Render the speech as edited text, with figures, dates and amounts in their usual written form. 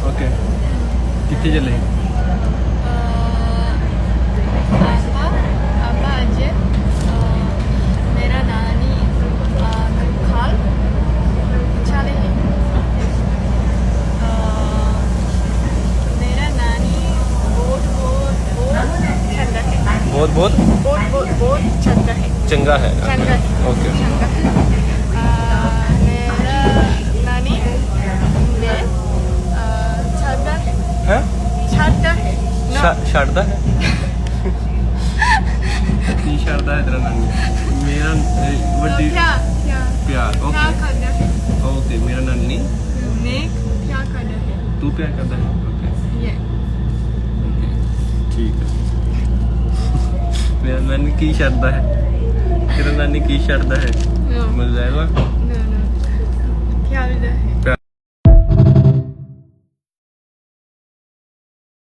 okay कितने चले अब्बा अजय मेरा नानी खाल चाले है मेरा नानी बहुत चंगा है बहुत बहुत बहुत चंगा है चंगा है चंगा है ओके चंगा है मेरा नानी ने छाता है हैं छाता है ਛੱਡਦਾ ਹੈ ਕੀ ਛੱਡਦਾ ਹੈ ਤੇਰਾ ਨਾਨੀ ਮੇਰਾ ਵੱਡੀ क्या क्या ਪਿਆਰ क्या ਓਕੇ करना है ਓਕੇ ਮੇਰਾ ਨਾਨੀ मैं क्या करना है ਤੂੰ ਪਿਆਰ ਕਰਦਾ ਹੈ ਓਕੇ ये ਠੀਕ ਹੈ ਮੇਰਾ ਨਾਨੀ ਕੀ ਛੱਡਦਾ ਹੈ ਤੇਰਾ ਨਾਨੀ ਕੀ ਛੱਡਦਾ ਹੈ नो ਮਜ਼ਾਇਵਾ नो नो क्या है